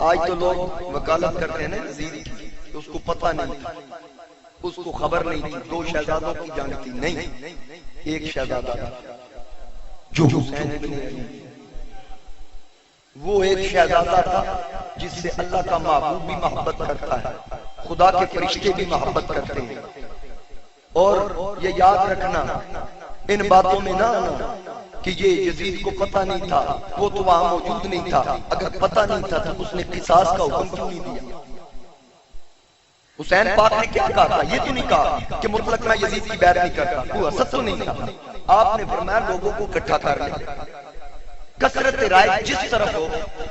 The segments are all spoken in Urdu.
آج تو لوگ وکالت کرتے ہیں نا یزید کی، اس کو پتہ نہیں تھا، اس کو خبر نہیں تھی، 2 شہزادوں کی جنگ تھی، نہیں، ایک شہزادہ تھا جو حسین ابن علی، وہ ایک شہزادہ تھا جس سے اللہ کا محبوب بھی محبت کرتا ہے، خدا کے فرشتے بھی محبت کرتے ہیں۔ اور یہ یاد رکھنا، ان باتوں میں نہ آنا کہ یہ یزید کو پتہ نہیں تھا، وہ تو وہاں موجود نہیں تھا، اگر پتہ نہیں تھا تو اس نے قصاص کا حکم کیوں نہیں دیا؟ حسین پاک نے کیا کہا تھا؟ یہ تو نہیں کہا کہ مطلق میں یزید کی بیعت نہیں کرتا، وہ حسد تو نہیں تھا، آپ نے فرمایا لوگوں کو اکٹھا کر لیا، کثرت رائے جس طرف ہو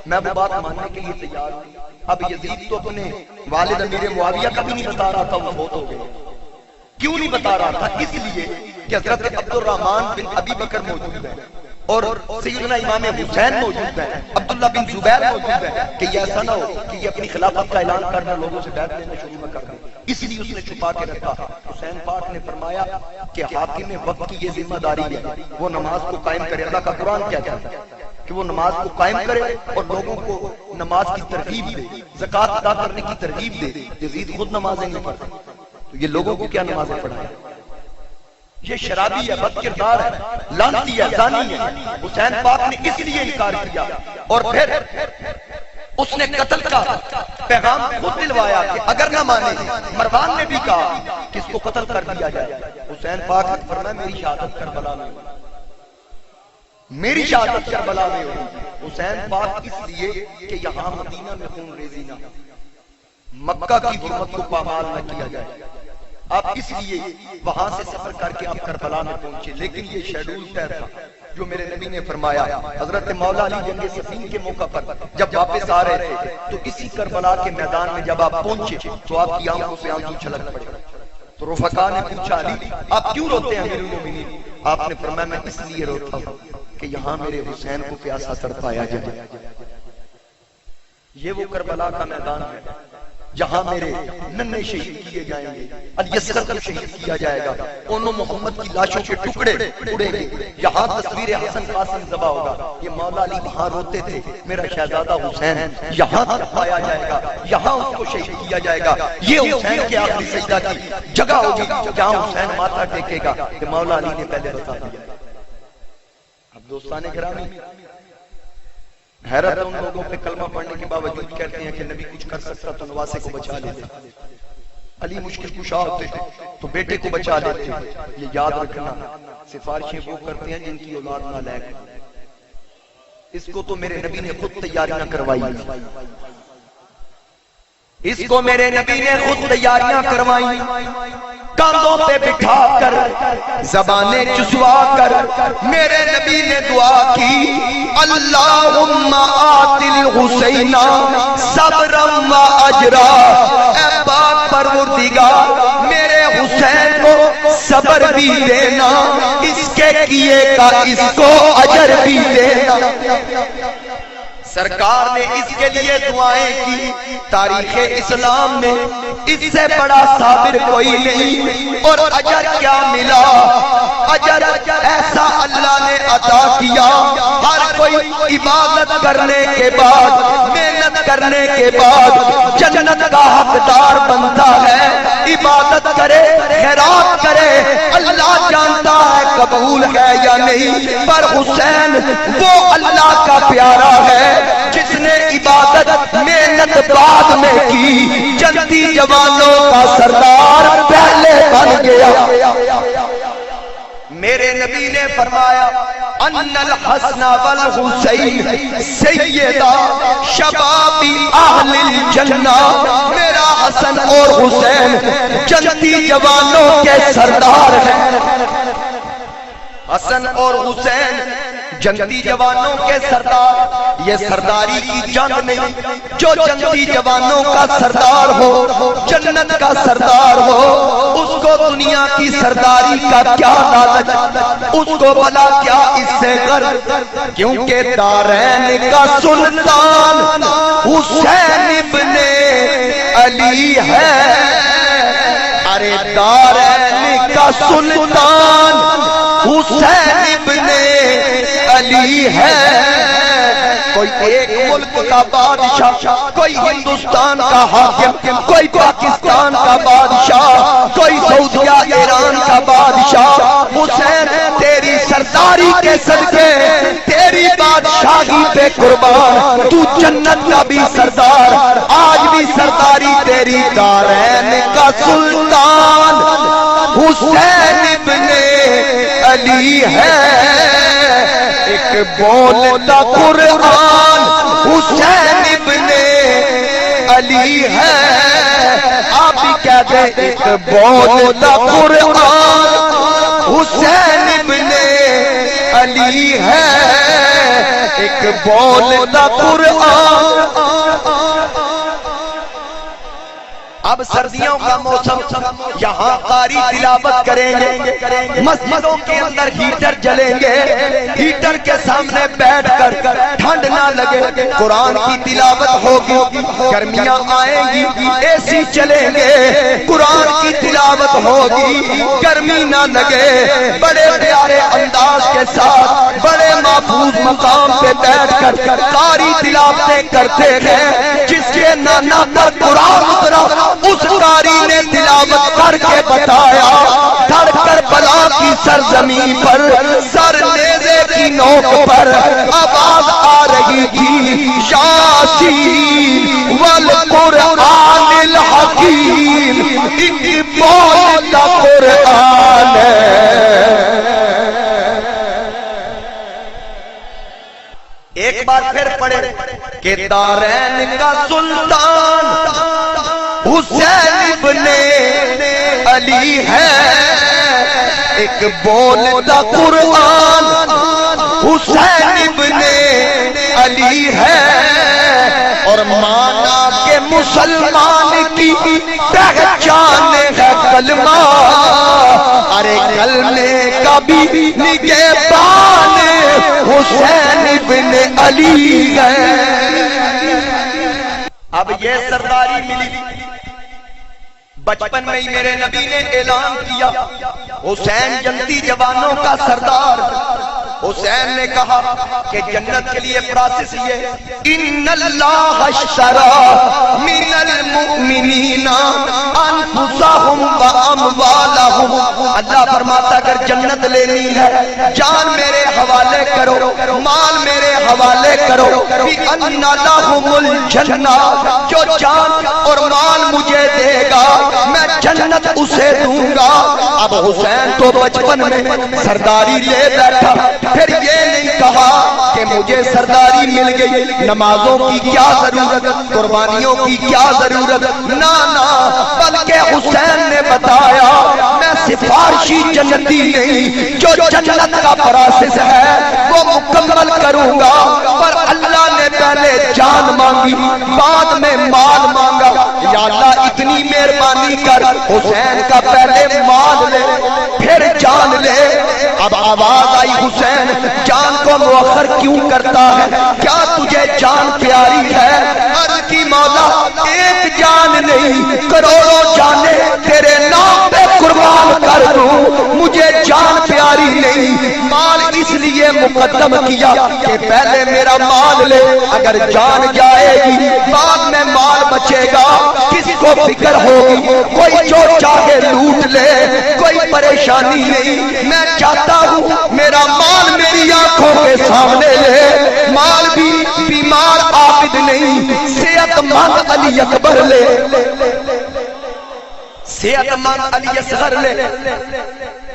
میں وہ بات ماننے کے لیے تیار ہوں۔ اب یزید تو اپنے والد امیر معاویہ کا بھی نہیں بتا رہا تھا وہ فوت ہو گئے، کیوں نہیں بتا رہا تھا؟ اس لیے کہ حضرت عبد الرحمن بن ابی بکر موجود ہے اور سیدنا امام حسین موجود ہے، عبداللہ بن زبیر موجود ہے، کہ یہ ایسا نہ ہو کہ یہ اپنی خلافت کا اعلان کرنا لوگوں سے بیعت لینا شروع نہ کر دیں، اس لیے اس نے چھپا کے رکھا۔ حسین پاک نے فرمایا کہ حاکم وقت کی یہ ذمہ داری ہے، وہ نماز کو قائم کرے، اللہ کا قرآن کہتا ہے کہ وہ نماز کو قائم کرے اور لوگوں کو نماز کی ترغیب دے، زکوٰۃ ادا کرنے کی ترغیب دے۔ یزید خود نمازیں نہیں پڑھتا تو یہ لوگوں کو کیا نمازیں پڑھائے؟ یہ شرابی ہے، بد کردار ہے، لعنتی ہے، زانی ہے۔ حسین پاک نے اس لیے انکار کیا اور پھر اس نے قتل کا پیغام خود دلوایا کہ اگر نہ مانے، مروان نے بھی کہا کہ اس کو قتل کر دیا جائے۔ حسین پاک نے فرمایا میری شہادت کربلا میں ہوئی، میری شہادت کربلا میں ہوئی۔ حسین پاک اس لیے کہ یہاں مدینہ میں خون ریزی نہ ہو، مکہ کی حرمت کو پامال نہ کیا جائے، آپ اس لیے وہاں سے سفر کر کے آپ کربلا میں پہنچے۔ لیکن یہ شیڈول طے تھا جو میرے نبی نے فرمایا۔ حضرت مولا علی جنگ صفین کے موقع پر جب واپس آ رہے تھے تو اسی کربلا کے میدان میں جب آپ پہنچے تو آپ کی آنکھوں سے آنسو چھلک پڑے، تو رفقا نے پوچھا علی آپ کیوں روتے ہیں امیر المومنین؟ آپ نے فرمایا میں اس لیے روتا ہوں کہ یہاں میرے حسین کو پیاسا تڑپایا جائے۔ یہ وہ کربلا کا میدان ہے جہاں میرے ننھے شہید کیے جائیں گے، الیسر کو شہید کیا جائے گا، انہوں محمد کی لاشوں کے ٹکڑے اڑیں گے، یہاں تصویر حسن قاسم ذبح ہوگا۔ یہ مولا علی وہاں روتے تھے میرا شہزادہ حسین یہاں تڑپایا جائے گا، یہاں اس کو شہید کیا جائے گا، یہ حسین کے آخری سجدہ کی جگہ ہوگی جہاں حسین ماتھا ٹیکے گا۔ کہ مولا علی نے پہلے بتا دیا۔ اب دوستان گرامی، حیرت ان لوگوں پہ کلمہ پڑھنے کے باوجود کہتے ہیں کہ نبی کچھ کر سکتا تو نواسے کو بچا لیتے، علی مشکل کشا ہوتے تو بیٹے کو بچا لیتے۔ یہ یاد رکھنا، سفارشیں وہ کرتے ہیں جن کی اولاد نالائق ہے۔ اس کو تو میرے نبی نے خود تیاریاں کروائی، اس کو میرے نبی نے خود تیاریاں کروائی، کاندھوں پہ بٹھا کر زبانیں چسوا کر میرے نبی نے دعا کی، اللہم آت الحسین صبرا و اجرا، اے پاک پروردگار میرے حسین کو صبر بھی دینا، اس کے کیے کا اس کو اجر بھی دینا۔ سرکار نے اس کے لیے دعائیں کی۔ تاریخ اسلام میں اس سے بڑا صابر کوئی نہیں، اور اجر کیا ملا؟ اجر ایسا اللہ نے عطا کیا، ہر کوئی عبادت کرنے کے بعد، محنت کرنے کے بعد جنت کا حقدار بنتا ہے۔ عبادت کرے، خیرات کرے، اللہ جانتا ہے قبول ہے یا نہیں، پر حسین وہ اللہ کا پیارا ہے جس نے عبادت محنت بعد میں کی، جنتی جوانوں کا سردار پہلے بن گیا۔ میرے نبی نے فرمایا ان الحسن والحسین سیدہ شباب اہل الجنہ، میرا حسن اور حسین جنتی جوانوں کے سردار ہیں۔ حسن اور حسین جنتی جوانوں کے سردار، یہ سرداری کی جنگ نہیں، جو جنتی جوانوں کا سردار ہو، جنت کا سردار ہو، اس کو دنیا کی سرداری کا کیا لالچ، اس کو بلا کیا اس سے غرض، کیونکہ دارین کا سلطان حسین ابن علی ہے۔ ارے دارین کا سلطان حسین ابن علی ہے، کوئی ایک ملک کا بادشاہ، کوئی ہندوستان کا حاکم، کوئی پاکستان کا بادشاہ، کوئی سعودیہ ایران کا بادشاہ، حسین تیری سرداری کے صدقے، تیری بادشاہی پہ قربان، تو جنت کا بھی سردار، آج بھی سرداری تیری، دارین کا سلطان حسین ابن علی ہے، ایک بولتا قرآن حسین ابن علی ہے، آپ بھی کہہ دیں ایک بولتا قرآن حسین ابن علی ہے، ایک بولتا قرآن۔ اب سردیوں کا موسم، یہاں قاری تلاوت کریں گے، مسجدوں کے اندر ہیٹر جلیں گے، ہیٹر کے سامنے بیٹھ کر ٹھنڈ نہ لگے، قرآن کی تلاوت ہوگی، گرمیاں آئیں گی اے سی چلیں گے، قرآن کی تلاوت ہوگی، گرمی نہ لگے، بڑے پیارے انداز کے ساتھ بڑے محفوظ مقام پہ بیٹھ کر قاری تلاوتیں کرتے ہیں، جس کے نانا پر قرآن اترا اس قاری نے تلاوت کر کے بتایا، دھڑ کر بلا کی سرزمین پر، سر نیزے کی نوک پر آواز آ رہی تھی، یاسین والقرآن الحکیم، ایک بولتا قرآن ہے۔ ایک بار پھر پڑھے کہ دارین کا سلطان حسین ابن علی ہے، ایک بولتا قرآن حسین ابن علی ہے، اور مانا کہ مسلمان کی پہچان ہے کلمہ، ارے کلمے کا بھی نگہبان حسین ابن علی ہے۔ اب یہ سرداری ملی، بچپن میں ہی میرے نبی نے اعلان کیا، حسین جنتی جوانوں کا سردار۔ حسین نے کہا کہ جنت کے لیے پروسیس یہ، ان اللہ اشتری من المؤمنین انفسهم واموالهم، اللہ فرماتا اگر جنت لینی ہے جان میرے حوالے کرو، مال میرے حوالے کرو، بِأَنَّ لَهُمُ الْجَنَّةَ، جو جان اور مال مجھے دے گا میں جنت اسے دوں گا۔ اب حسین تو بچپن میں سرداری لے بیٹھا، پھر یہ نہیں کہا کہ مجھے سرداری مل گئی، نمازوں کی کیا ضرورت، قربانیوں کی کیا ضرورت، نہ بلکہ حسین نے بتایا میں سفارشی جنتی نہیں، جو جنت کا پروسیس ہے وہ مکمل کروں گا، پر اللہ نے پہلے جان مانگی بعد میں مال مانگا، یا اللہ اتنی مہربانی کر حسین کا پہلے مال لے پھر جان لے۔ اب آواز آئی حسین جان کو مؤخر کیوں کرتا ہے، کیا تجھے جان پیاری ہے؟ عرض کی مولا ایک جان نہیں کروڑوں جانیں تیرے نام پہ قربان کر دوں، مجھے جان پیاری نہیں، مال اس لیے مقدم کیا کہ پہلے میرا مال لے، اگر جان جائے گی بعد میں مال بچے گا، کسی کو فکر ہوگی، کوئی جو چاہے لوٹ لے، کوئی پریشانی نہیں، میں چاہتا ہوں میرا مال میری آنکھوں کے سامنے لے، مال بھی بیمار عابد نہیں، صحت مند علی اکبر لے، صحت مند علی اصغر لے،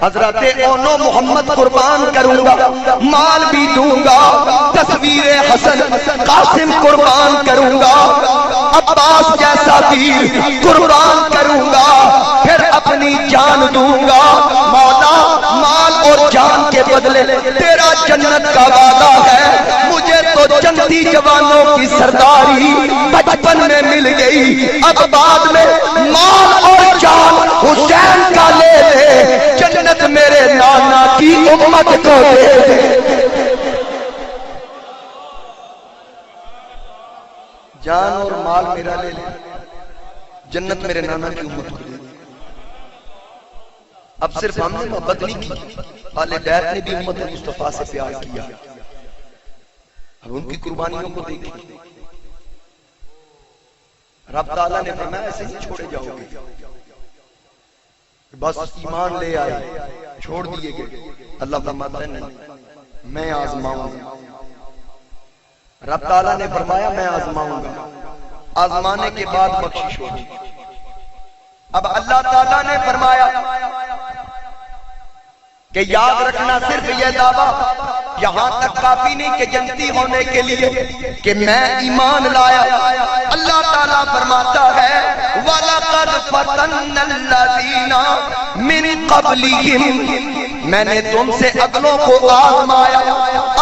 حضرت اونو محمد قربان کروں گا، مال بھی دوں گا، تصویر حسن قاسم قربان کروں گا، عباس جیسا ویر قربان کروں گا، پھر اپنی جان دوں گا۔ مولا مال اور جان کے بدلے تیرا جنت کا وعدہ ہے، مجھے تو جنتی جوانوں کی سرداری بچپن میں مل گئی، اب بعد میں مال اور جان حسین کا لے لے، جنت میرے نانا کی امت کو دے دے۔ جان اور مال میرا لے لے، جنت میرے نانا کی امت کو دے دے۔ اب صرف ہم نے محبت نہیں کی، آل بیت نے بھی امت مصطفیٰ سے پیار کیا۔ اب ان کی قربانیوں کو دیکھیں، رب تعالیٰ نے فرمایا ایسے نہیں چھوڑے جاؤ گے، بس ایمان لے آئے چھوڑ دیے گئے۔ اللہ فرماتا ہے نہیں، میں آزماؤں گا۔ رب تعالیٰ نے فرمایا میں آزماؤں گا، آزمانے کے بعد بخشش ہوگی۔ اب اللہ تعالیٰ نے فرمایا کہ یاد رکھنا صرف یہ دعویٰ یہاں تک کافی نہیں کہ جنتی ہونے کے لیے کہ میں ایمان لایا۔ اللہ تعالیٰ فرماتا ہے وَلَقَدْ فَتَنَّ الَّذِينَ مِن قَبْلِهِمْ، میں نے تم سے اگلوں کو آزمایا۔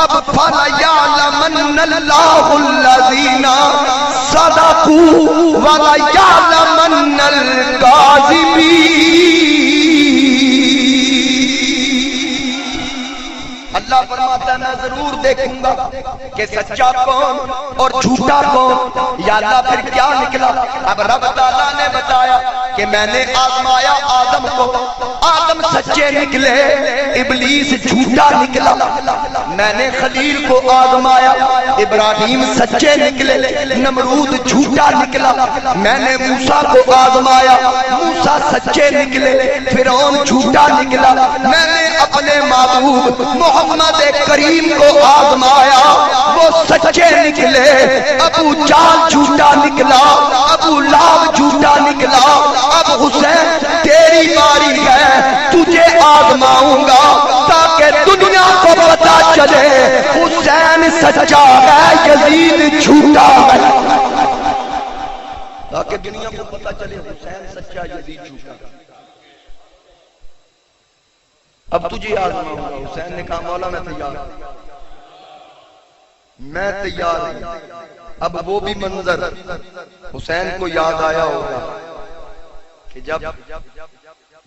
اب فَلَيَعْلَمَنَّ اللَّهُ الَّذِينَ صَدَقُوا وَلَيَعْلَمَنَّ الْكَاذِبِينَ۔ اللہ فرماتا ہے میں ضرور دیکھوں گا کہ سچا کون اور جھوٹا کون۔ یا اللہ پھر کیا نکلا؟ اب رب تعالیٰ نے بتایا کہ میں نے آزمایا آدم کو، آدم سچے نکلے، ابلیس جھوٹا نکلا۔ میں نے خلیل کو آزمایا، ابراہیم سچے نکلے، نمرود جھوٹا نکلا۔ میں نے موسیٰ کو آزمایا، موسیٰ سچے نکلے، فرعون جھوٹا نکلا۔ میں نے اپنے معبود محمد کریم کو آزمایا، وہ سچے نکلے۔ ابو جہل جھوٹا نکلا، ابو لہب جھوٹا نکلا۔ اب حسین تیری باری ہے، تجھے آزماؤں گا تاکہ دنیا کو پتا چلے حسین سچا ہے، یزید جھوٹا ہے، تاکہ دنیا کو پتا چلے حسین سچا، یزید جھوٹا۔ اب تجھے آزماؤں گا۔ حسین نے کہا مولا میں تیار ہوں، میں تیار ہوں۔ اب وہ بھی منظر حسین کو یاد آیا ہوگا کہ جب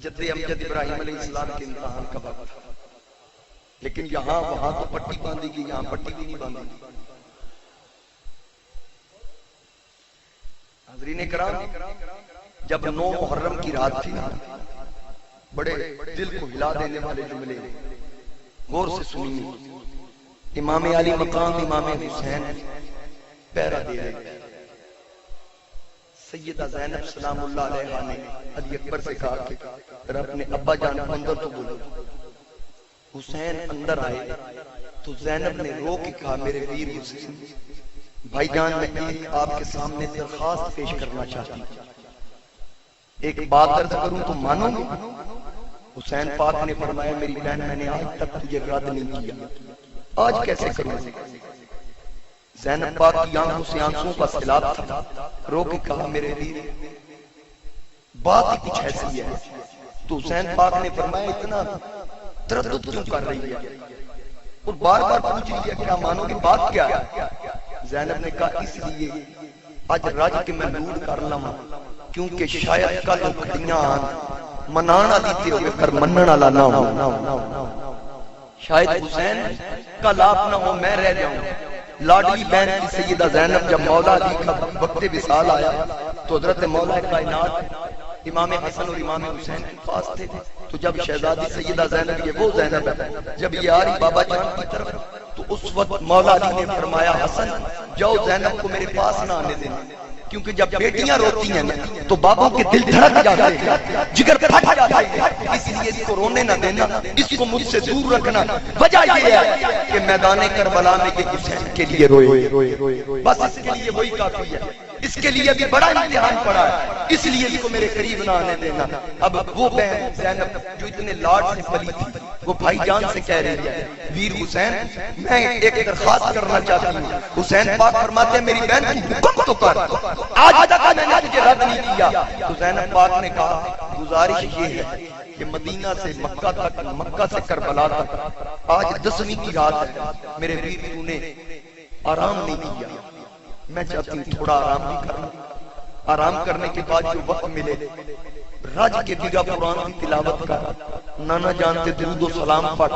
جد امجد ابراہیم علیہ السلام کے امتحان کا وقت تھا، لیکن یہاں وہاں تو پٹی باندھی گئی، یہاں پٹی بھی نہیں باندھی گئی۔ حاضرین کرام، جب 9 محرم کی رات تھی نا، بڑے دل کو ہلا دینے والے جملے غور سے سنیے۔ امام علی مقام امام حسین پیرا دے رہے، سیدہ زینب سلام اللہ علیہ نے علی اکبر سے کہا کہ ذرا اپنے ابا جان کو اندر تو بولو۔ حسین اندر آئے تو زینب نے رو کے کہا میرے ویر حسین بھائی جان، میں ایک آپ کے سامنے درخواست پیش کرنا چاہتی ہوں، ایک بات عرض کروں تو مانو گے؟ حسین پاک نے فرمایا میری بہن میں نے آج تک تجھے رد نہیں کیا، آج کیسے کروں؟ زینب پاک کی آنکھوں سے آنسوں کا سیلاب تھا، رو کے کہا میرے ویر بات ہی کچھ ایسی ہے۔ تو حسین پاک نے فرمایا اتنا تردد کیوں کر رہی ہے؟ اور بار بار پوچھ لیا کیا مانو گی، بات کیا ہے؟ زینب نے کہا اس لیے آج راج کے میں دور کر لوں کیونکہ شاید کل اکھڑیاں منانا دیتے ہوئے پر منن والا نہ ہو، شاید حسین کل آپ نہ ہو میں رہ جاؤں۔ لاڈلی بہن کی سیدہ زینب جب مولا علی کا وقت وصال آیا تو حضرت مولا کائنات امام حسن اور امام حسین کے پاس تھے، تو جب شہزادی سیدہ زینب، یہ وہ زینب ہے جب یہ آ رہی بابا جان کی طرف، تو اس وقت مولا علی نے فرمایا حسن جاؤ زینب کو میرے پاس نہ آنے دینا، کیونکہ جب بیٹیاں روتی ہیں تو بابوں کے دل دھڑک جاتے ہیں، جگر پھٹ جاتا ہے، اس لیے اس کو رونے نہ دینا، اس کو مجھ سے دور رکھنا۔ وجہ یہ ہے کہ میدان کربلا میں یہ حسین کے لیے روئے، بس اس کے لیے وہی کافی ہے، اس کے لیے بھی بڑا امتحان پڑا ہے، اس لیے اس کو میرے قریب نہ آنے دینا۔ اب وہ بہن زینب جو اتنے لاڈ سے پلی تھی، وہ بھائی جان سے کہہ رہی ہے ویر حسین میں ایک درخواست کرنا چاہتی ہوں۔ حسین پاک فرماتے ہیں میری بہن حکم تو کر، آج تک میں نے تجھے رد نہیں کیا۔ تو زینب پاک نے کہا گزارش یہ ہے کہ مدینہ سے مکہ تک، مکہ سے کربلا تک آج 10ویں کی رات ہے، میرے ویر تو نے آرام نہیں کیا، میں چاہتی ہوں تھوڑا آرام بھی کرنا، آرام کرنے کے بعد جو وقت ملے راج کے بیگا قرآن کی تلاوت کر، نانا جانتے درود و سلام پڑھ،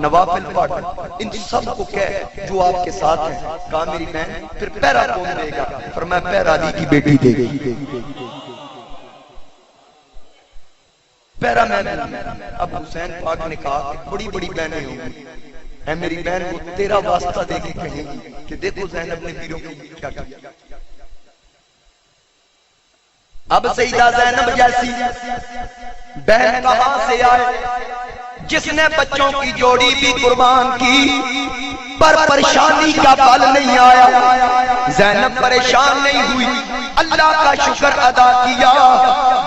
نوافل پڑھ، ان سب کو کہہ جو آپ کے ساتھ ہیں۔ کہا میری بہن پھر پیرا کون دے گا؟ فرمایا پیرا علی کی بیٹی دے گئی، پیرا میں۔ اب حسین پاک نے کہا کہ بڑی بڑی بہنیں ہوں گی، اے میری بہن کو تیرا واسطہ دے کے کہیں گی کہ دیکھو زینب نے پیروں کی کیا کیا. اب سیدہ زینب جیسی بہن کہاں سے آئے جس نے بچوں کی جوڑی بھی قربان کی پر پریشانی کا پل نہیں آیا. زینب پریشان نہیں ہوئی, اللہ کا شکر ادا کیا.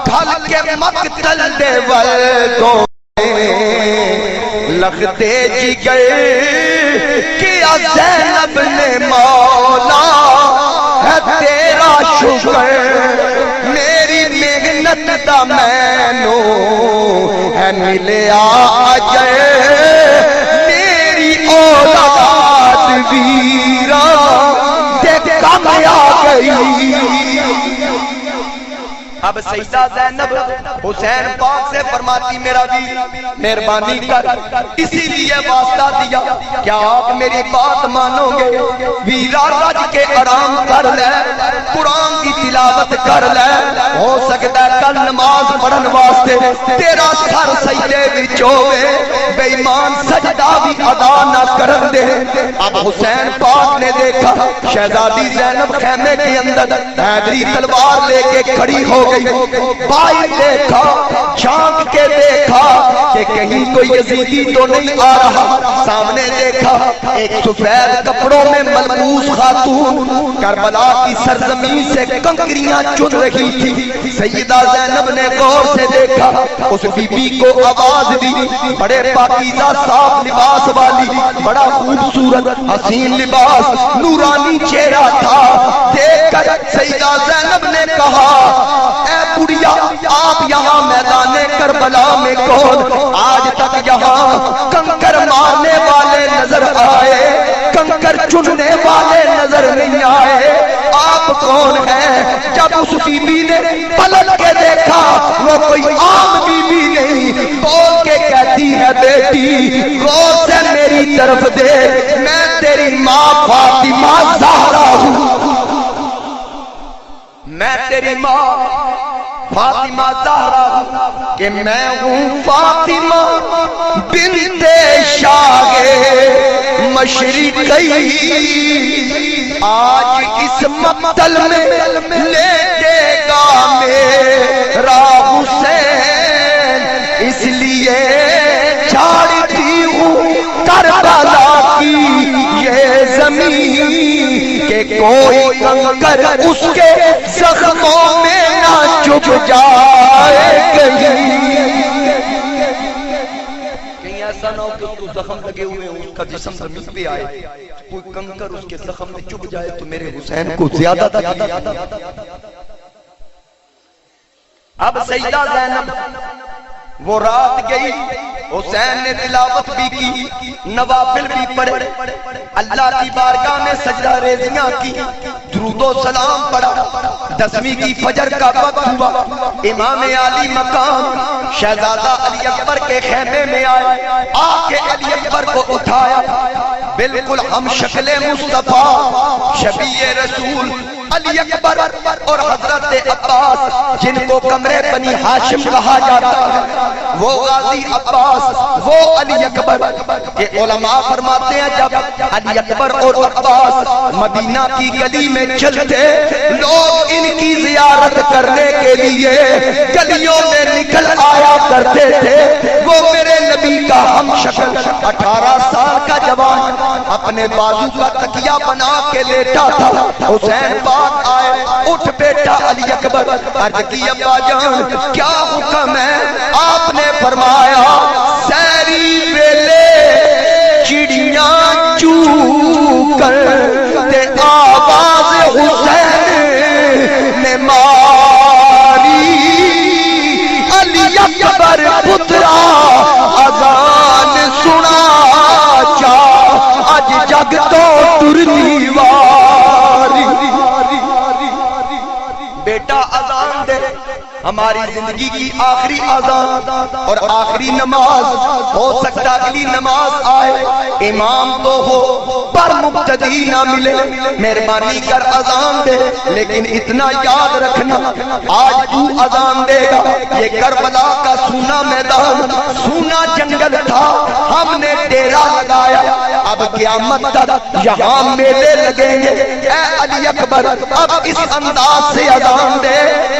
گھل کے مقتل دے والدوں لگتے جگر کیا زینب نے مولا ہے تیرا شکر. میری محنت دا مینو ہے ملیا اجر میری اولاد ویرا تے کم آ گئی. اب سیدہ زینب حسین پاک سے فرماتی میرا ویر مہربانی کر, اسی لیے واسطہ دیا کیا آپ میری بات مانو گے؟ ویرا رج کے آرام کر لے, قرآن کی تلاوت کر لے, ہو سکتا ہے کل نماز پڑھن واسطے تیرا سر سجدے وچ ہوے, بے ایمان سجدہ بھی ادا نہ کرن دے. اب حسین پاک نے دیکھا شہزادی زینب خیمے کے اندر حیدری تلوار لے کے کھڑی ہو گئی. بھائی دیکھا جھانک کے دیکھا کہ کہیں کوئی یزیدی تو نہیں آ رہا. سامنے دیکھا ایک سفید کپڑوں میں ملبوس خاتون کربلا کی سرزمین سے کنکریاں چن رہی تھی. سیدہ زینب نے غور سے دیکھا, اس بی بی کو آواز دی, بڑے پاکیزہ صاف لباس والی, بڑا خوبصورت حسین لباس, نورانی چہرہ تھا. دیکھ کر سیدہ زینب نے کہا اے بڑھیا آپ یہاں میدان کربلا میں کون؟ آج تک یہاں کنکر مارنے والے نظر آئے, کنکر چننے والے نظر نہیں آئے, آپ کون ہیں؟ جب اس بی بی نے پلٹ کے دیکھا وہ کوئی عام بی بی نہیں, بول کے کہتی ہے بیٹی غور سے میری طرف دیکھ, میں تیری ماں فاطمہ زہرا ہوں, میں تیری ماں فاطمہ زہرا ہوں, کہ میں ہوں فاطمہ بنت شاہ مشرقی. آج اس مقتل میں لیٹے گا میرا حسین, اس لیے چھاڑتی ہوں کربلا کی یہ زمین کہ کوئی کنکر اس کے زخموں میں نہ چپ جائے. کہیں ایسا نہ ہو کہ اس کو زخم لگے ہوئے ہیں, اس کا جسم زمین پہ آئے, کوئی کنکر اس کے زخم میں چپ جائے تو میرے حسین کو زیادہ تکلیف. اب سیدہ زینب وہ رات گئی, حسین نے تلاوت بھی کی, نوافل بھی پڑھے, اللہ کی بارگاہ میں سجدہ ریزیاں کی, درود و سلام پڑھا. 10ویں کی فجر کا وقت ہوا, امام عالی مقام شہزادہ علی اکبر کے خیمے میں آئے, آ کے علی اکبر کو اٹھایا, بالکل ہم شکل مصطفیٰ شبیہ رسول علی اکبر اور حضرت عباس جن کو قمر بنی ہاشم کہا جاتا ہے, وہ غازی عباس وہ علی اکبر کے علماء فرماتے ہیں جب علی اکبر اور عباس مدینہ کی گلی میں چلتے لوگ ان کی زیارت کرنے کے لیے گلیوں میں نکل آیا کرتے تھے. وہ میرے نبی کا ہم شکل 18 سال کا جوان اپنے بازو کا تکیہ بنا کے لیٹا تھا. حسین پاک آئے, اٹھ بیٹا علی اکبر, عرض کی ابا جان کیا حکم ہے؟ آپ نے فرمایا سیری ویلے چڑیاں چو کر تے آواز حسین نے ماری, علی اکبر پترا اذان سنا چا اج جگ تو ٹرنی واری. بیٹا اذان دے, ہماری زندگی کی آخری اذان اور آخری نماز, ہو سکتا اگلی نماز آئے, امام تو ہو پر مقتدی نہ ملے, مہربانی کر اذان دے. لیکن اتنا یاد رکھنا آج تو اذان دے گا, یہ کربلا کا سونا میدان, سونا جنگل جنگل تھا، ہم نے ڈیرا لگایا، اب قیامت تک یہاں میلے لگیں گے۔ اے علی اکبر اب اس انداز سے اذان دے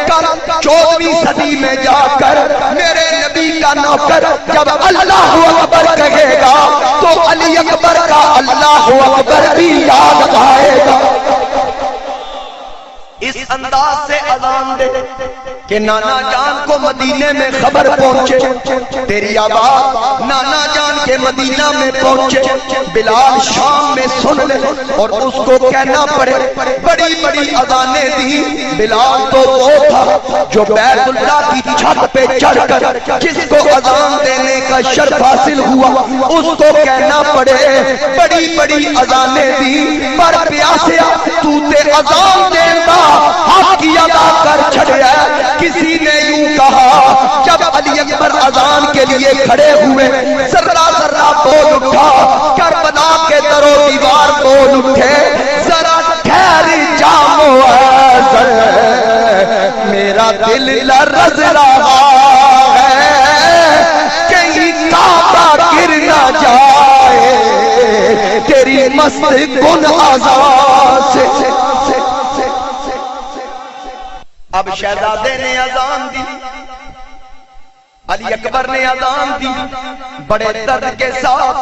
کر 14ویں صدی میں جا کر میرے نبی کا نوکر جب اللہ اکبر کہے گا تو علی اکبر کا اللہ اکبر بھی یاد آئے گا۔ اس انداز سے اذان دے کہ نانا جان کو مدینے میں خبر پہنچے، تیری آواز نانا جان کے مدینہ میں پہنچے، بلال شام میں سن لے اور اس کو کہنا پڑے۔ بڑی بڑی اذانیں دی، بلال تو وہ تھا جو بیت اللہ کی چھت پہ چڑھ کر جس کو اذان دینے کا شرف حاصل ہوا اس کو کہنا پڑے۔ بڑی بڑی اذانیں دی پر پیاسیا تو تے اذان دینا حق کی ادا کر چھڑیا۔ کسی نے یوں کہا جب علی اکبر اذان کے لیے کھڑے ہوئے، ذرہ ذرہ بول اٹھا، کربلا کے در و دیوار بول اٹھے، ذرا ٹھہر جا معذر میرا دل لرز رہا ہے، کہیں کعبہ گر نہ جائے تیری مست کن اذان سے۔ اب شہزادے نے اذان دی، علی اکبر نے اذان دی، بڑے درد کے ساتھ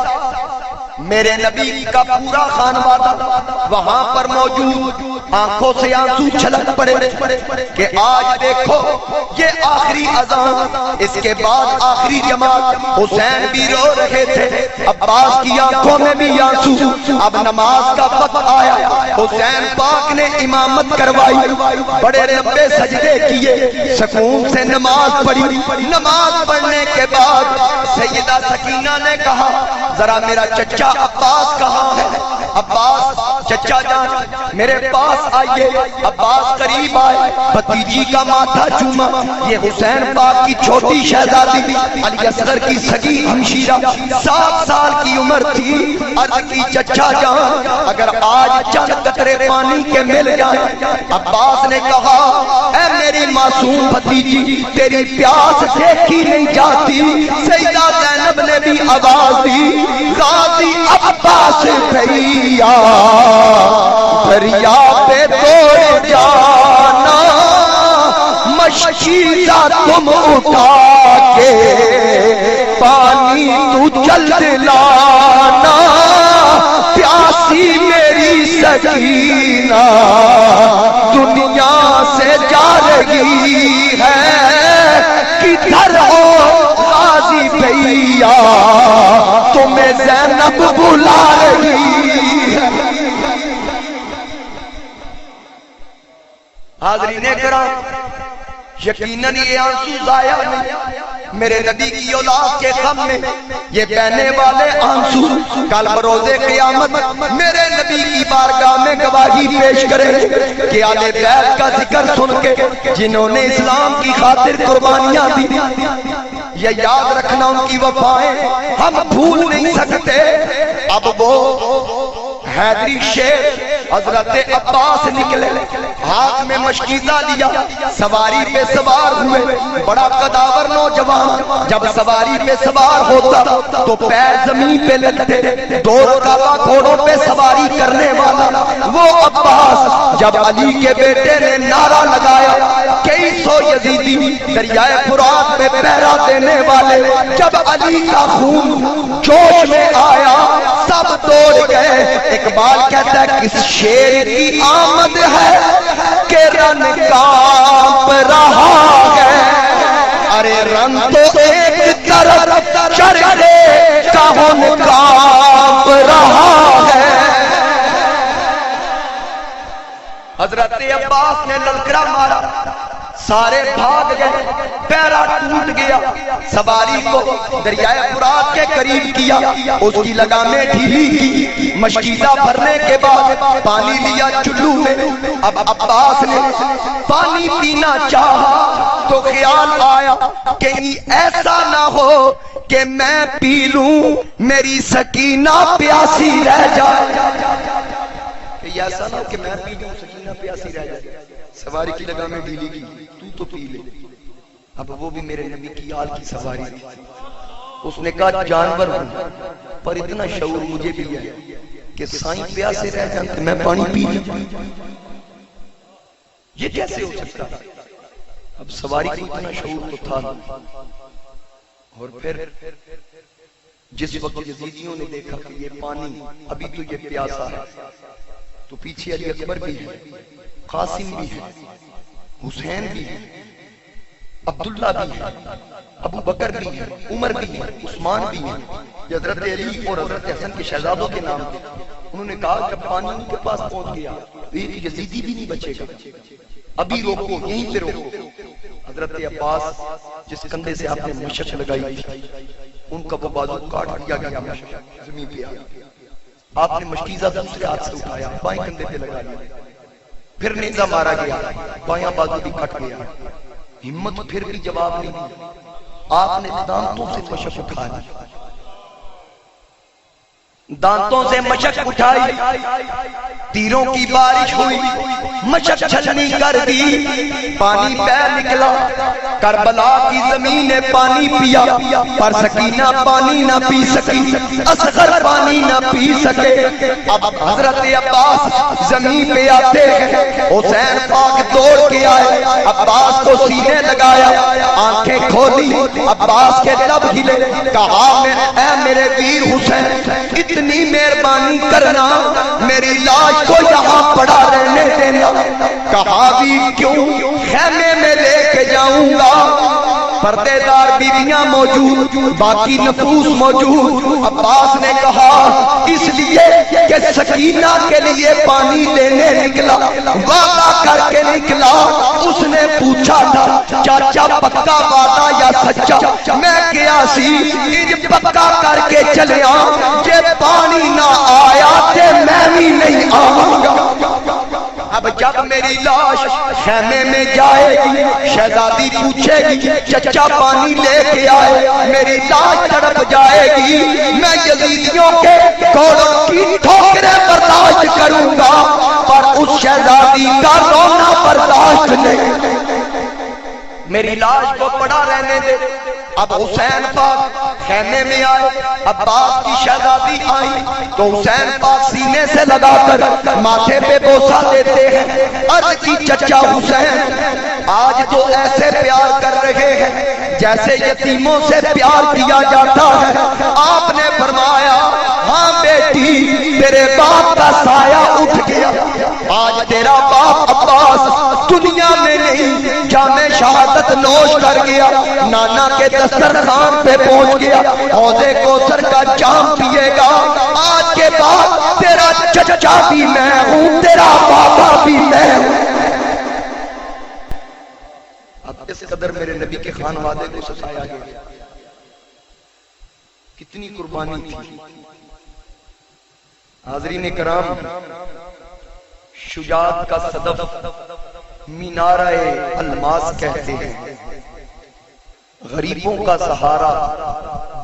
میرے نبی کا پورا خانوادہ وہاں پر موجود، آنکھوں سے آنسو چھلک پڑے کہ آج دیکھو یہ آخری اذان، اس کے بعد آخری جماعت۔ حسین بھی رو رہے تھے، عباس کی آنکھوں میں بھی آنسو۔ اب نماز کا وقت آیا، حسین پاک نے امامت کروائی، بڑے لمبے سجدے کیے، سکون سے نماز پڑھی۔ نماز پڑھنے کے بعد سیدہ سکینہ نے کہا ذرا میرا چچا عباس کہاں ہے؟ عباس چچا جان میرے پاس آئیے۔ عباس قریب آئے، بھتیجی کا ماتھا چوما۔ یہ حسین پاک کی چھوٹی شہزادی علی اصغر کی سگی ہمشیرہ 7 سال کی عمر تھی۔ عرض کی چچا جان اگر آج چند قطرے پانی کے مل جائیں۔ عباس نے کہا اے میری معصوم بھتیجی تیری پیاس دیکھی نہیں جاتی۔ سیدہ زینب نے بھی آواز دی غازی عباس بھیا دریا پہ توڑ جانا، مشکیزہ تم اٹھا کے پانی تو جلد لانا، پیاسی میری سکینہ دنیا سے جا رہی ہے، کدھر ہو غازی بھیا تمہیں زینب بلا رہی ہے۔ حاضرین کرام یقیناً یہ آنسو ضائع نہیں، میرے نبی کی اولاد کے غم میں یہ بہنے والے آنسو کل بروز قیامت میرے نبی کی بارگاہ میں گواہی پیش کریں کہ آل بیت کا ذکر سن کے جنہوں نے اسلام کی خاطر قربانیاں دی، یہ یاد رکھنا ان کی وفائیں ہم بھول نہیں سکتے۔ اب وہ حیدری شیر حضرت عباس نکلے، ہاتھ میں مشکیزہ لیا، سواری پہ سوار ہوئے، بڑا قداور نوجوان جب سواری پہ سوار ہوتا تو پیر زمین پہ لگتے، 2 رکابہ گھوڑوں پہ سواری کرنے والا وہ عباس جب علی کے بیٹے نے نعرہ لگایا کئی سو یزیدی دریائے فرات پہ پہرا دینے والے جب علی کا خون جوش میں آیا سب دوڑ گئے۔ اقبال کہتا ہے کس شیر کی آمد ہے کہ رن کانپ رہا ہے، ارے رن تو ایک طرف چرخے کا ہن کانپ رہا ہے۔ حضرت عباس نے للکرا مارا، سارے بھاگ گئے، پیرا ٹوٹ گیا، سواری کو دریائے فرات کے قریب کیا، اس کی لگامیں ڈھیلی کی، مشکیزہ بھرنے کے بعد پانی لیا چلو میں۔ اب عباس نے پانی پینا چاہا تو خیال آیا کہ ایسا نہ ہو کہ میں پی لوں میری سکینہ پیاسی رہ جائے، کہ ایسا نہ ہو کہ میں پی لوں سکینہ پیاسی رہ جائے۔ سواری کی لگامیں ڈھیلی کی، تو پی لے۔ اب وہ بھی میرے نبی کی آل کی سواری تھی، اس نے کہا جانور ہوں پر اتنا شعور مجھے بھی ہے کہ سائیں پیاسے رہ جاتے میں پانی پی لوں. یہ کیسے ہو سکتا؟ اب سواری کو اتنا شعور تو تھا. اور پھر جس وقت یزیدیوں نے دیکھا کہ یہ پانی ابھی تو یہ پیاسا ہے تو پیچھے علی اکبر بھی ہے، قاسم بھی ہے، حسین بھی ہے، عبداللہ بھی ہے، ابو بکر بھی ہے، عمر بھی ہے، عثمان بھی ہے، حضرت علی اور حضرت حسن کے شہزادوں کے نام تھے. انہوں نے کہا جب پانی ان کے پاس پہنچ گیا تو ایک یزیدی بھی نہیں بچے گا، ابھی روکو، یہیں پہ روکو. حضرت عباس جس کندھے سے آپ نے مشق لگائی تھی ان کا وہ بازو کاٹ دیا گیا، زمین پہ آ گیا. آپ نے مشکیزہ دوسرے ہاتھ سے اٹھایا، بائیں کندھے پہ لگا لیا، پھر نیزہ مارا گیا، بایاں بازو بھی کٹ گیا. ہمت پھر بھی جواب نہیں دیا. آپ نے دانتوں سے مشق اٹھائی، دانتوں سے مشق اٹھائی، تیروں کی بارش ہوئی، مشق چھلنی کر دی، پانی پہ نکلا. کربلا کی زمین نے پانی پیا پر سکینہ پانی نہ پی سکی، اصغر پانی نہ پی سکے. اب حضرت عباس زمین پہ آتے ہیں، حسین پاک دوڑ کے آئے، عباس کو سینے لگایا، آنکھیں کھولی، عباس کے لب ہلے، کہا اے میرے ویر حسین اتنی مہربانی کرنا، میری لاش کو یہاں پڑا رہنے دینا. کہا بھی کیوں؟ خیمے میں لے کے جاؤں گا، پردے دار بیویاں موجود، باقی نفوس موجود. عباس نے کہا اس لیے کہ سکینہ کے لیے پانی دینے نکلا، وعدہ کر کے نکلا. اس نے پوچھا تھا چاچا پکا وعدہ یا سچا؟ میں کیا سی انج پکا کر کے چلیا، جے پانی نہ آیا تے میں بھی نہیں آؤں گا. اب جب میری لاش خیمے میں جائے گی، شہزادی پوچھے گی چچا پانی لے کے آئے، میری لاش تڑپ جائے گی. میں یزیدیوں کے کوڑوں کی ٹھوکریں برداشت کروں گا پر اس شہزادی کا رونا برداشت نہیں. میری لاش کو پڑا رہنے دے. اب حسین پاک خیمے میں آئے، عباس کی شہزادی آئی تو حسین پاک سینے سے لگا کر ماتھے پہ بوسہ دیتے ہیں. عرض کی چچا حسین آج تو ایسے پیار کر رہے ہیں جیسے یتیموں سے پیار کیا جاتا ہے. آپ نے فرمایا ہاں بیٹی تیرے باپ کا سایہ اٹھ گیا، آج تیرا باپ عباس دنیا میں نہیں، جام شہادت نوش کر گیا، نانا کے دسترخوان پہ پہنچ گیا، حوض کوثر کا جام پیے گا. آج کے بعد تیرا چچا بھی میں ہوں، تیرا بابا بھی میں ہوں. اب اس قدر میرے نبی کے خانوادے کو ستایا گیا، کتنی قربانی تھی. حاضرین کرام، شجاعت کا صدف مینارہ الماس کہتے ہیں، غریبوں کا سہارا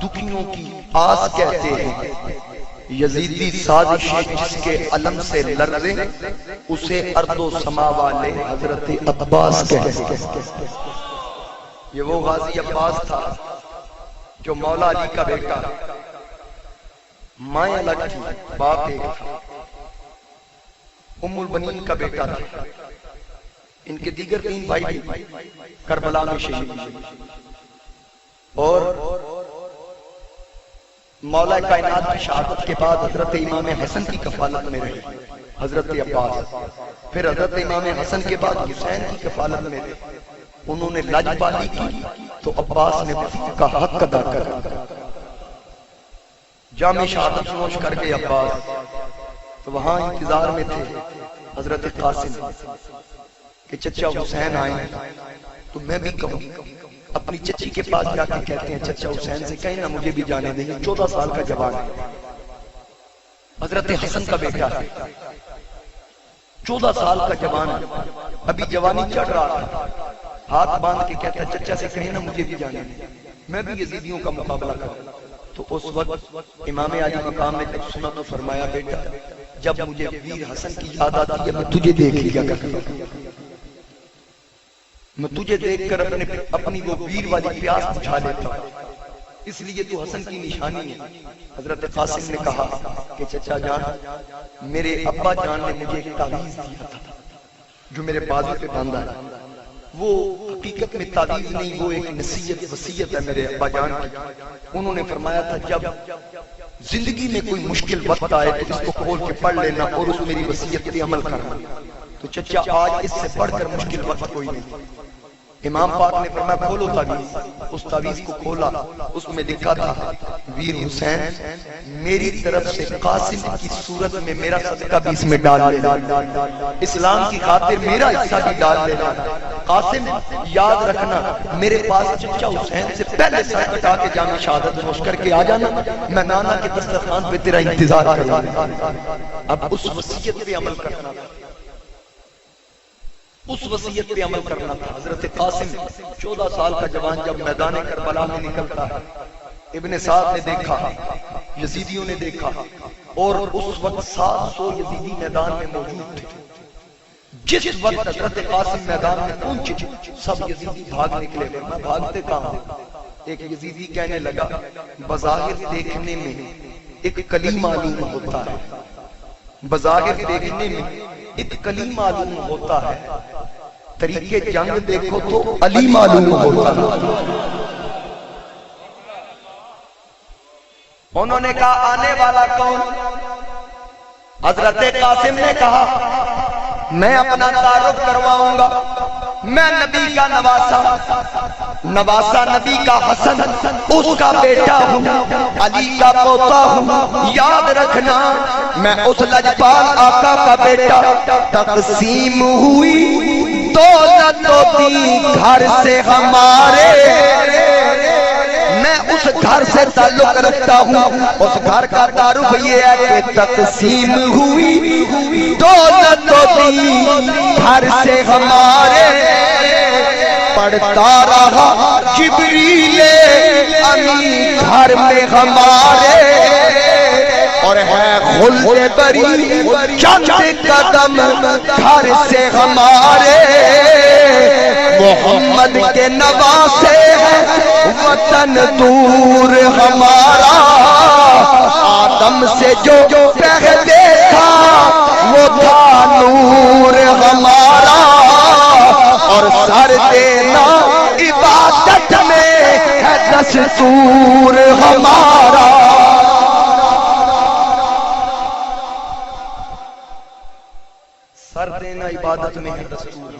دکھیوں کی آس کہتے ہیں. یزیدی سازشیں جس کے علم سے لرزے اسے ارض و سما والے حضرت عباس کہتے ہیں. یہ وہ غازی عباس تھا جو مولا علی کا بیٹا، مائیں الگ تھی باپ ایک تھا، ام البنین کا بیٹا تھا. ان کے دیگر 3 بھائی بھی کربلا میں شہید ہوئے اور مولا کائنات کی شہادت کے بعد حضرت امام حسن کی کفالت میں رہے حضرت عباس، پھر حضرت امام حسن کے بعد حسین کی کفالت میں رہے. انہوں نے لاجبالی کی تو عباس نے کا حق ادا کر جامع شہادت نوش کر کے عباس تو وہاں انتظار میں تھے حضرت قاسم کہ چچا حسین آئیں. تو میں بھی کہوں اپنی چچی کے پاس جا کے کہتے ہیں چچا حسین سے کہیں نہ مجھے بھی جانے دیں، 14 سال کا جوان ہے، حضرت حسن کا بیٹا ہے، 14 سال کا جوان ہے، ابھی جوانی چڑھ رہا تھا. ہاتھ باندھ کے کہتا ہے چچا سے کہیں نہ مجھے بھی جانے دیں، میں بھی یزیدیوں کا مقابلہ کروں. تو اس وقت امام علی مقام نے جب سنا تو فرمایا بیٹا جب مجھے ویر حسن کی یاد آتی ہے میں تجھے دیکھ لیا کرتا ہوں، میں تجھے دیکھ کر اپنی وہ ویر والی پیاس بجھا لیتا ہوں. اس لیے تو حسن کی نشانی ہے۔ حضرت قاسم نے کہا کہ چچا جان، میرے ابا جان نے مجھے ایک تعویذ دیا تھا جو میرے بازو پہ باندھا ہے، وہ حقیقت میں تعویذ نہیں، وہ ایک نصیحت وصیت ہے میرے ابا جان کی۔ انہوں نے فرمایا تھا جب زندگی میں کوئی مشکل وقت آئے تو اس کو کھول کے پڑھ لینا اور اس میری وصیت پہ عمل کرنا۔ تو چچا آج اس سے بڑھ کر مشکل وقت کوئی نہیں۔ امام پاک نے فرمایا کھولو تعویذ۔ اس تعویذ کو کھولا، اس میں لکھا تھا ویر حسین میری طرف سے قاسم کی صورت میں میرا صدقہ بھی اس میں ڈال لینا، اسلام کی خاطر میرا حصہ بھی ڈال لینا۔ قاسم یاد رکھنا میرے پاس چچا حسین سے پہلے سر کٹا کے جامع شہادت نوش کر کے آ جانا، میں نانا کے دسترخوان پہ تیرا انتظار کروں۔ اب اس وصیت پہ عمل کرنا، اس وصیت پہ عمل کرنا تھا۔ حضرت قاسم 14 سال کا جوان جب میدان کربلا میں نکلتا ہے، ابن سعد نے دیکھا، یزیدیوں نے دیکھا، اور اس وقت 700 یزیدی میدان میں موجود تھے۔ جس وقت حضرت قاسم میدان میں پہنچے سب یزیدی بھاگ نکلے۔ میں بھاگتے کہاں؟ ایک یزیدی کہنے لگا بظاہر دیکھنے میں ایک کلی معلوم ہوتا ہے، بظاہر دیکھنے میں ایک کلی معلوم ہوتا ہے، طریقے جنگ دیکھو تو علی معلوم ہوتا ہے۔ انہوں نے کہا آنے والا کون؟ حضرت قاسم نے کہا میں اپنا تعارف کرواؤں گا، میں نبی کا نواسا نبی کا حسن اس کا بیٹا ہوں، علی کا پوتا ہوں۔ یاد رکھنا میں اس لجپال آقا کا بیٹا، تقسیم ہوئی دولت ہوتی گھر سے ہمارے، میں اس گھر سے تعلق رکھتا ہوں۔ اس گھر کا تعارف یہ ہے کہ تقسیم ہوئی دولت ہوتی گھر سے ہمارے، پڑھتا رہا جبریل امین گھر میں ہمارے، اور ہے خلد بری چند قدم گھر سے ہمارے، محمد کے نواسے ہیں وطن دور ہمارا، آدم سے جو پہلے تھا وہ تھا نور ہمارا، اور سر دینا عبادت میں ہے دستور ہمارا۔ سر دینا عبادت میں ہے دستور